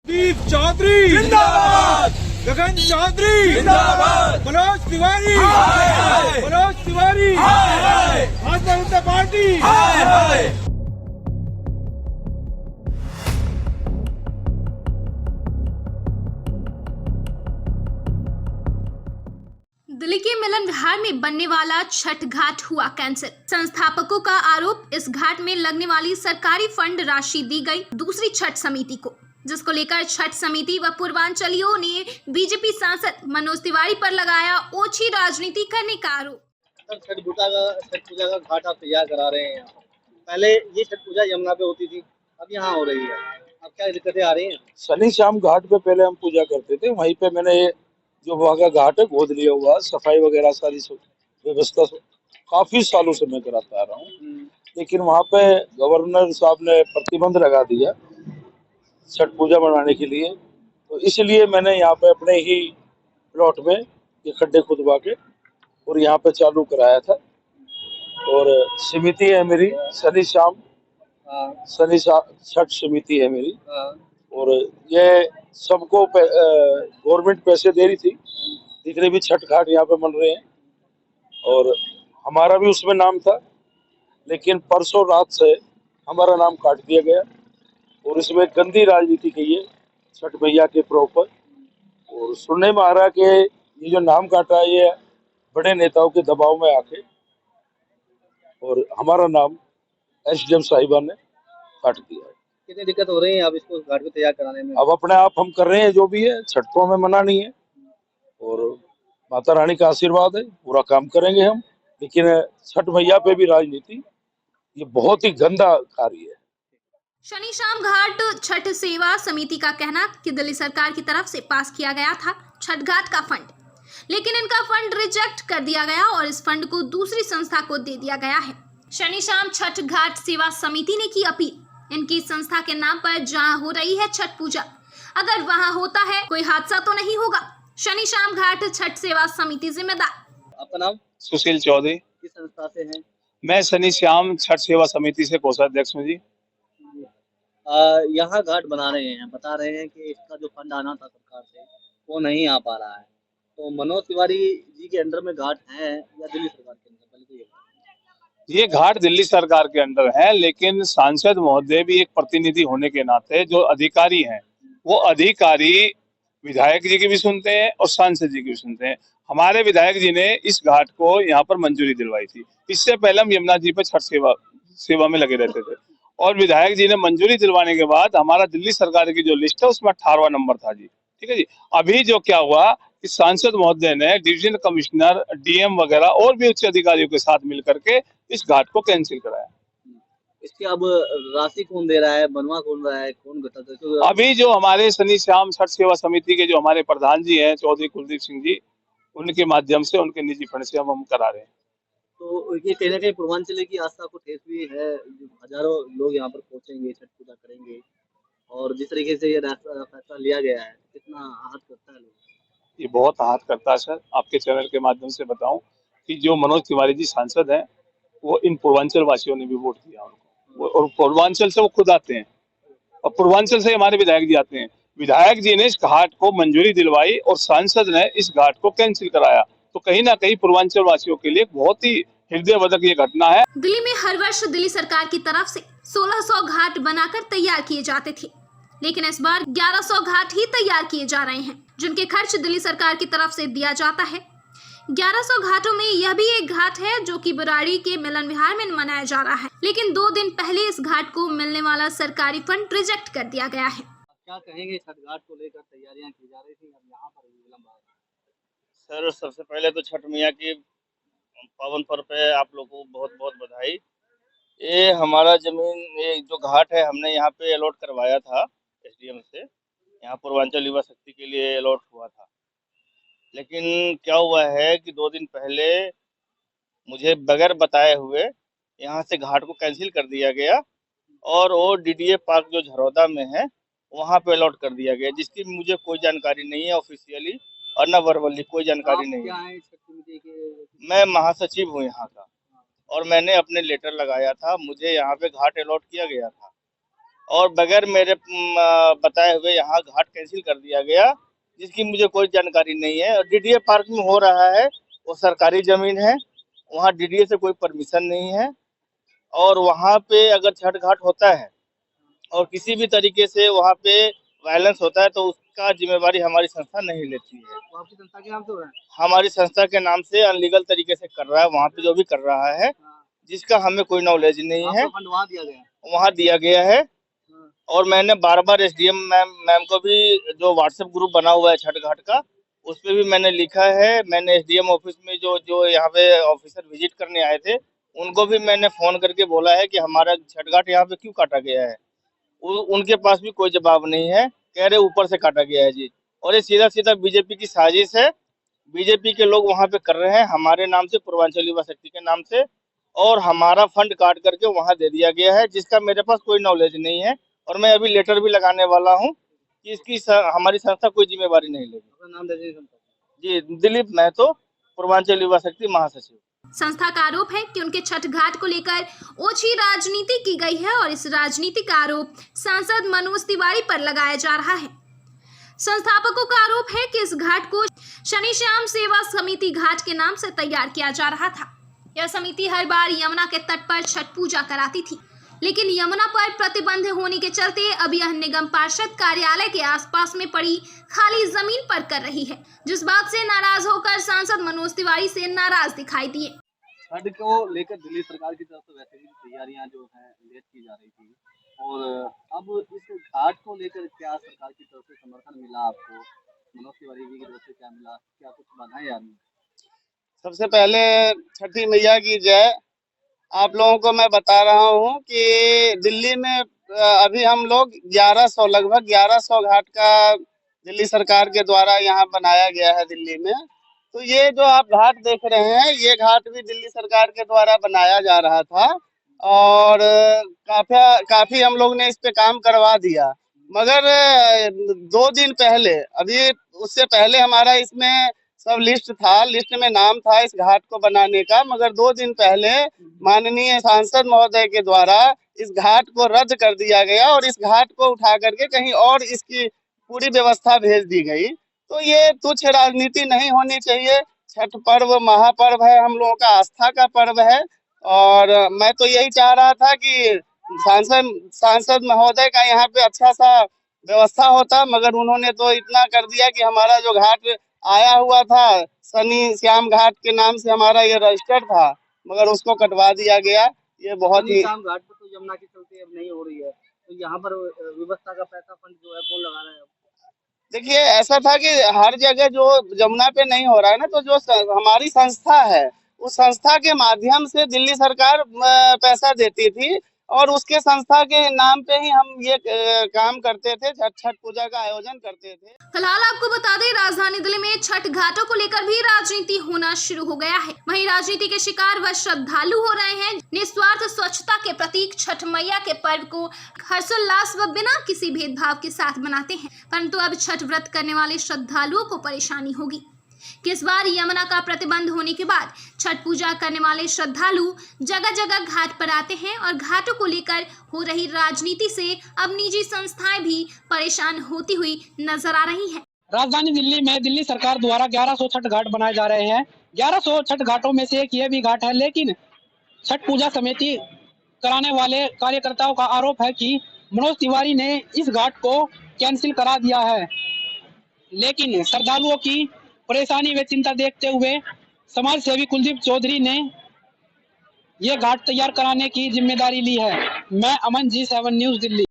दीप चौधरी जिंदाबाद, गगन चौधरी जिंदाबाद, मनोज तिवारी मनोज तिवारी, भारतीय जनता पार्टी। दिल्ली के मिलन विहार में बनने वाला छठ घाट हुआ कैंसिल। संस्थापकों का आरोप, इस घाट में लगने वाली सरकारी फंड राशि दी गई दूसरी छठ समिति को, जिसको लेकर छठ समिति व पूर्वांचलियों ने बीजेपी सांसद मनोज तिवारी पर लगाया ओछी राजनीति करने का आरोप। छठ पूजा का घाट आप तैयार करा रहे हैं। पहले ये छठ पूजा यमुना पे होती थी, अब यहाँ हो रही है। अब क्या दिक्कतें आ रही हैं? शनि शाम घाट पे पहले हम पूजा करते थे, वहीं पे मैंने ये जो वहाँ का घाट है गोद लिया हुआ, सफाई वगैरह सारी व्यवस्था काफी सालों से मैं कराता आ रहा हूँ। लेकिन वहाँ पे गवर्नर साहब ने प्रतिबंध लगा दिया छठ पूजा मनाने के लिए, तो इसलिए मैंने यहाँ पे अपने ही प्लॉट में ये खड्डे खुदवा के और यहाँ पे चालू कराया था। और समिति है मेरी शनि शाम छठ समिति है मेरी, और ये सबको गवर्नमेंट पैसे दे रही थी, जितने भी छठ घाट यहाँ पे बन रहे हैं, और हमारा भी उसमें नाम था। लेकिन परसों रात से हमारा नाम काट दिया गया और इसमें गंदी राजनीति की है छठ मैया के प्रॉपर। और सुनने में आ रहा है कि ये जो नाम काटा है ये बड़े नेताओं के दबाव में आके, और हमारा नाम एसडीएम साहिबा ने काट दिया है। कितनी दिक्कत हो रही है अब इसको घाट को तैयार कराने में? अब अपने आप हम कर रहे हैं, जो भी है छठ तो हमें मना नहीं है और माता रानी का आशीर्वाद है, पूरा काम करेंगे हम। लेकिन छठ मैया पे भी राजनीति ये बहुत ही गंदा कार्य है। शनि शाम घाट छठ सेवा समिति का कहना कि दिल्ली सरकार की तरफ से पास किया गया था छठ घाट का फंड, लेकिन इनका फंड रिजेक्ट कर दिया गया और इस फंड को दूसरी संस्था को दे दिया गया है। शनि शाम छठ घाट सेवा समिति ने की अपील, इनकी संस्था के नाम पर जहां हो रही है छठ पूजा, अगर वहां होता है कोई हादसा तो नहीं होगा। शनि शाम घाट छठ सेवा समिति जिम्मेदार। आपका नाम? सुशील चौधरी। किस संस्था से हैं? मैं शनि श्याम छठ सेवा समिति से कोषाध्यक्ष हूँ जी। यहाँ घाट बना रहे हैं, बता रहे हैं कि इसका जो फंड आना था सरकार से वो नहीं आ पा रहा है, तो मनोज तिवारी जी के अंडर में घाट है या दिल्ली सरकार के अंदर? पहले तो ये घाट दिल्ली सरकार के अंदर है, लेकिन सांसद महोदय भी एक प्रतिनिधि होने के नाते जो अधिकारी हैं, वो अधिकारी विधायक जी की भी सुनते हैं और सांसद जी की भी सुनते हैं। हमारे विधायक जी ने इस घाट को यहाँ पर मंजूरी दिलवाई थी। इससे पहले हम यमुना जी पर छठ सेवा में लगे रहते थे, और विधायक जी ने मंजूरी दिलवाने के बाद हमारा दिल्ली सरकार की जो लिस्ट है उसमें 18वां नंबर था जी। ठीक है जी। अभी जो क्या हुआ कि सांसद महोदय ने डिविजन कमिश्नर, डीएम वगैरह और भी उच्च अधिकारियों के साथ मिलकर के इस घाट को कैंसिल कराया। इसकी अब राशि कौन दे रहा है, बनवा कौन रहा है, कौन घटक है? अभी जो हमारे शनि श्याम छठ सेवा समिति के जो हमारे प्रधान जी हैं चौधरी कुलदीप सिंह जी, उनके माध्यम से, उनके निजी फंड से हम करा रहे हैं। तो ये कहीं ना कहीं पूर्वांचल की आस्था को ठेस भी है। हजारों लोग यहाँ पर पहुंचेंगे, छठ पूजा करेंगे, और जिस तरीके से ये फैसला लिया गया है, कितना आहत करता है लोग? ये बहुत आहत करता है सर। आपके चैनल के माध्यम से बताऊं कि जो मनोज तिवारी जी सांसद हैं, वो इन पूर्वांचल वासियों ने भी वोट दिया उनको, और पूर्वांचल से वो खुद आते हैं, और पूर्वांचल से हमारे विधायक जी आते हैं। विधायक जी ने इस घाट को मंजूरी दिलवाई और सांसद ने इस घाट को कैंसिल कराया, तो कहीं ना कहीं पूर्वांचल वासियों के लिए बहुत ही हृदयवर्धक ये घटना है। दिल्ली में हर वर्ष दिल्ली सरकार की तरफ से 1600 घाट बनाकर तैयार किए जाते थे, लेकिन इस बार 1100 घाट ही तैयार किए जा रहे हैं, जिनके खर्च दिल्ली सरकार की तरफ से दिया जाता है। 1100 घाटों में यह भी एक घाट है जो कि बुराड़ी के मिलन विहार में मनाया जा रहा है, लेकिन 2 दिन पहले इस घाट को मिलने वाला सरकारी फंड रिजेक्ट कर दिया गया है। क्या कहेंगे, छठ घाट को लेकर तैयारियां की जा रही थी, अब यहाँ पर विलंब आ रहा है? सर, सबसे पहले तो छठ मैया की पावन पर्व पे आप लोगों को बहुत बहुत बधाई। ये हमारा जमीन, ये जो घाट है हमने यहाँ पे अलॉट करवाया था एसडीएम से, यहाँ पूर्वांचल युवा शक्ति के लिए अलॉट हुआ था। लेकिन क्या हुआ है कि 2 दिन पहले मुझे बगैर बताए हुए यहाँ से घाट को कैंसिल कर दिया गया, और वो डीडीए पार्क जो झरोदा में है वहाँ पे अलॉट कर दिया गया, जिसकी मुझे कोई जानकारी नहीं है ऑफिशियली, और न वर्बली कोई जानकारी नहीं है। मैं महासचिव हूँ यहाँ का, और मैंने अपने लेटर लगाया था, मुझे यहाँ पे घाट अलॉट किया गया था, और बगैर मेरे बताए हुए यहाँ घाट कैंसिल कर दिया गया, जिसकी मुझे कोई जानकारी नहीं है। और डीडीए पार्क में हो रहा है, वो सरकारी जमीन है, वहाँ डीडीए से कोई परमिशन नहीं है। और वहाँ पे अगर छठ घाट होता है और किसी भी तरीके से वहाँ पे वायलेंस होता है तो उसका जिम्मेवारी हमारी संस्था नहीं लेती है। वो आपकी संस्था के नाम से हो रहा है? हमारी संस्था के नाम से अनलीगल तरीके से कर रहा है, वहाँ पे जो भी कर रहा है, हाँ। जिसका हमें कोई नॉलेज नहीं है। आपको फंड वहाँ दिया गया है? वहाँ दिया गया है। हाँ। और मैंने बार-बार एसडीएम मैम को भी, जो व्हाट्सएप ग्रुप बना हुआ है छठ घाट का, उस पे भी मैंने लिखा है। मैंने एसडीएम ऑफिस में जो यहाँ पे ऑफिसर विजिट करने आए थे, उनको भी मैंने फोन करके बोला है कि हमारा छठ घाट यहाँ पे क्यों काटा गया है। उनके पास भी कोई जवाब नहीं है, कह रहे ऊपर से काटा गया है जी। और ये सीधा बीजेपी की साजिश है। बीजेपी के लोग वहाँ पे कर रहे हैं हमारे नाम से, पूर्वांचल युवा शक्ति के नाम से, और हमारा फंड काट करके वहाँ दे दिया गया है, जिसका मेरे पास कोई नॉलेज नहीं है। और मैं अभी लेटर भी लगाने वाला हूँ कि इसकी हमारी संस्था कोई जिम्मेवारी नहीं लेगी। अपना नाम दे दीजिए संस्था। जी, दिलीप महतो, पूर्वांचल युवा शक्ति महासचिव। संस्था का आरोप है कि उनके छठ घाट को लेकर ओछी राजनीति की गई है और इस राजनीति का आरोप सांसद मनोज तिवारी पर लगाया जा रहा है। संस्थापकों का आरोप है कि इस घाट को शनि श्याम सेवा समिति घाट के नाम से तैयार किया जा रहा था। यह समिति हर बार यमुना के तट पर छठ पूजा कराती थी, लेकिन यमुना पर प्रतिबंध होने के चलते अब यह निगम पार्षद कार्यालय के आसपास में पड़ी खाली जमीन पर कर रही है, जिस बात से नाराज होकर सांसद मनोज तिवारी से नाराज दिखाई दिए। छठ को लेकर दिल्ली सरकार की तरफ से वैसे भी तैयारियां जो है लेट की जा रही थी, और अब इस घाट को लेकर क्या सरकार की तरफ से समर्थन मिला आपको? मनोज तिवारी जी की तरफ से क्या मिला? क्या कुछ बाधाएं आ रही? सबसे पहले छठी मैया की जय। आप लोगों को मैं बता रहा हूँ कि दिल्ली में अभी हम लोग 1100 लगभग 1100 घाट का दिल्ली सरकार के द्वारा यहाँ बनाया गया है दिल्ली में। तो ये जो आप घाट देख रहे हैं, ये घाट भी दिल्ली सरकार के द्वारा बनाया जा रहा था और काफी हम लोग ने इस पे काम करवा दिया। मगर 2 दिन पहले, अभी उससे पहले हमारा इसमें सब लिस्ट था, लिस्ट में नाम था इस घाट को बनाने का, मगर 2 दिन पहले माननीय सांसद महोदय के द्वारा इस घाट को रद्द कर दिया गया और इस घाट को उठा करके कहीं और इसकी पूरी व्यवस्था भेज दी गई। तो ये तुच्छ राजनीति नहीं होनी चाहिए। छठ पर्व महापर्व है, हम लोगों का आस्था का पर्व है, और मैं तो यही चाह रहा था कि सांसद महोदय का यहाँ पे अच्छा सा व्यवस्था होता, मगर उन्होंने तो इतना कर दिया कि हमारा जो घाट आया हुआ था शनि श्याम घाट के नाम से हमारा ये रजिस्टर्ड था, मगर उसको कटवा दिया गया। ये बहुत ही शाम घाट पर तो यमुना के चलते अब नहीं हो रही है, तो यहाँ पर व्यवस्था का पैसा फंड जो है कौन लगा रहा है? देखिए, ऐसा था कि हर जगह जो यमुना पे नहीं हो रहा है ना, तो जो हमारी संस्था है उस संस्था के माध्यम से दिल्ली सरकार पैसा देती थी और उसके संस्था के नाम पे ही हम ये काम करते थे, छठ पूजा का आयोजन करते थे। फिलहाल आपको बता दें, राजधानी दिल्ली में छठ घाटों को लेकर भी राजनीति होना शुरू हो गया है। वहीं राजनीति के शिकार वह श्रद्धालु हो रहे हैं निस्वार्थ स्वच्छता के प्रतीक छठ मैया के पर्व को हर्षोल्लास व बिना किसी भेदभाव के साथ मनाते हैं। परंतु अब छठ व्रत करने वाले श्रद्धालुओं को परेशानी होगी कि इस बार यमुना का प्रतिबंध होने के बाद छठ पूजा करने वाले श्रद्धालु जगह जगह घाट पर आते हैं और घाटों को लेकर हो रही राजनीति से अब निजी संस्थाएं भी परेशान होती हुई नजर आ रही हैं। राजधानी दिल्ली में दिल्ली सरकार द्वारा 1100 छठ घाट बनाए जा रहे हैं। 1100 छठ घाटों में से एक ये भी घाट है, लेकिन छठ पूजा समिति कराने वाले कार्यकर्ताओं का आरोप है कि मनोज तिवारी ने इस घाट को कैंसिल करा दिया है। लेकिन श्रद्धालुओं की परेशानी व चिंता देखते हुए समाज सेवी कुलदीप चौधरी ने यह घाट तैयार कराने की जिम्मेदारी ली है। मैं अमन G7 न्यूज दिल्ली।